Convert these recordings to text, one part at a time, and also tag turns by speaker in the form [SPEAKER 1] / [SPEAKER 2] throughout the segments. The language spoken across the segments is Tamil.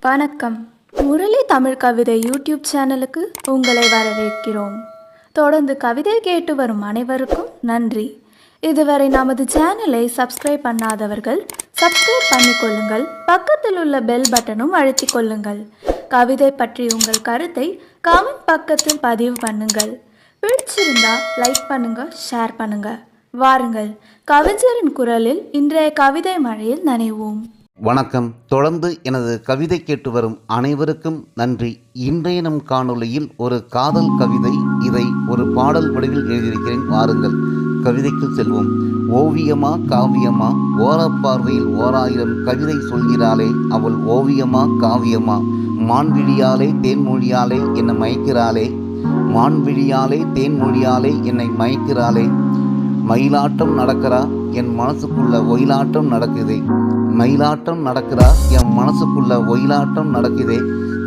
[SPEAKER 1] வணக்கம். முரளி தமிழ் கவிதை யூடியூப் சேனலுக்கு உங்களை வரவேற்கிறோம். தொடர்ந்து கவிதை கேட்டு வரும் அனைவருக்கும் நன்றி. இதுவரை நமது சேனலை சப்ஸ்கிரைப் பண்ணாதவர்கள் சப்ஸ்கிரைப் பண்ணிக்கொள்ளுங்கள். பக்கத்தில் உள்ள பெல் பட்டனும் அழுத்திக் கொள்ளுங்கள். கவிதை பற்றி உங்கள் கருத்தை கமெண்ட் பக்கத்தில் பதிவு பண்ணுங்கள். பிடிச்சிருந்தா லைக் பண்ணுங்க, ஷேர் பண்ணுங்க. வாருங்கள், கவிஞரின் குரலில் இன்றைய கவிதை மழையில் நனைவோம்.
[SPEAKER 2] வணக்கம். தொடர்ந்து எனது கவிதை கேட்டு வரும் அனைவருக்கும் நன்றி. இன்றைய நம் காணொளியில் ஒரு காதல் கவிதை. இதை ஒரு பாடல் வடிவில் எழுதியிருக்கிறேன். வாருங்கள், கவிதைக்குள் செல்வோம். ஓவியமா காவியமா, ஓரப்பார்வையில் 1000 கவிதை சொல்கிறாளே அவள் ஓவியமா காவியமா, மான்விழியாலே தேன்மொழியாலே என்னை மயக்கிறாளே, மான்விழியாலே தேன்மொழியாலே என்னை மயக்கிறாளே, மயிலாட்டம் நடக்கிறா என் மனசுக்குள்ள ஒயிலாட்டம் நடக்குதே, மயிலாட்டம் நடக்கிறா என் மனசுக்குள்ள ஒயிலாட்டம் நடக்குதே,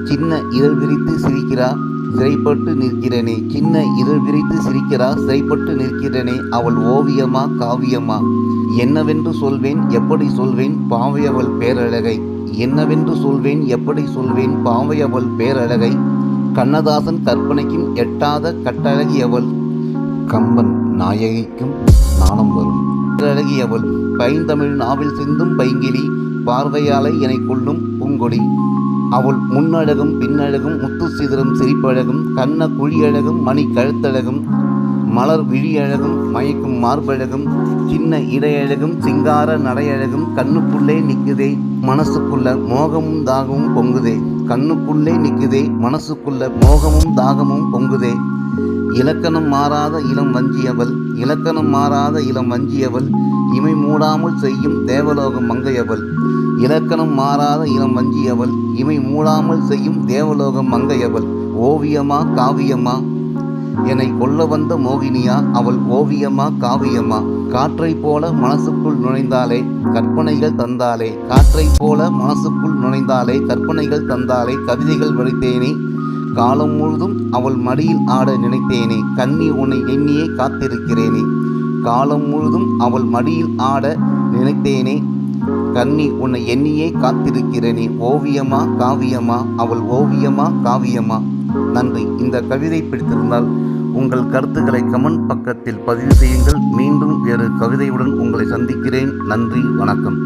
[SPEAKER 2] சின்ன இதழ் விரித்து சிரிக்கிறா சிறைப்பட்டு நிற்கிறேனே, சின்ன இதழ் விரித்து சிரிக்கிறா சிறைப்பட்டு நிற்கிறேனே, அவள் ஓவியமா காவியமா, என்னவென்று சொல்வேன் எப்படி சொல்வேன் பாவையவள் பேரழகை, என்னவென்று சொல்வேன் எப்படி சொல்வேன் பாவையவள் பேரழகை, கண்ணதாசன் கற்பனைக்கும் எட்டாத கட்டழகியவள், கம்பன் நாயகிக்கும் நாணம் வரும் அழகியவள், பைந்தமிழ் நாவில் சிந்தும் பைங்கிலி, பார்வையாலை என கொள்ளும் பூங்கொடி, அவள் முன்னழகும் பின்னழகும் முத்து சிதறும் சிரிப்பழகும், கண்ண குழியழகும் மணி கழுத்தழகும், மலர் விழியழகும் மயக்கும் மார்பழகும், சின்ன இடையழகும் சிங்கார நடையழகும், கண்ணுக்குள்ளே நிற்குதே மனசுக்குள்ள மோகமும் தாகமும் பொங்குதே, கண்ணுக்குள்ளே நிற்குதே மனசுக்குள்ள மோகமும் தாகமும் பொங்குதே, இலக்கணம் மாறாத இளம் வஞ்சியவள், இலக்கணம் மாறாத இளம் வஞ்சியவள், இமை மூடாமல் செய்யும் தேவலோகம் மங்கையவள், இலக்கணம் மாறாத இளம் வஞ்சியவள், இமை மூடாமல் செய்யும் தேவலோகம் மங்கையவள், ஓவியமா காவியமா என்னை கொல்ல வந்த மோகினியா அவள் ஓவியமா காவியமா, காற்றை போல மனசுக்குள் நுழைந்தாலே கற்பனைகள் தந்தாலே, காற்றை போல மனசுக்குள் நுழைந்தாலே கற்பனைகள் தந்தாலே, கவிதைகள் வடித்தேனே காலம் முழுதும் அவள் மடியில் ஆட நினைத்தேனே, கண்ணி உன்னை எண்ணியே காத்திருக்கிறேனே, காலம் முழுதும் அவள் மடியில் ஆட நினைத்தேனே, கண்ணி உன்னை எண்ணியே காத்திருக்கிறேனே, ஓவியமா காவியமா அவள் ஓவியமா காவியமா. நன்றி. இந்த கவிதை பிடித்திருந்தால் உங்கள் கருத்துக்களை கமெண்ட் பக்கத்தில் பதிவு செய்யுங்கள். மீண்டும் வேறு கவிதையுடன் உங்களை சந்திக்கிறேன். நன்றி, வணக்கம்.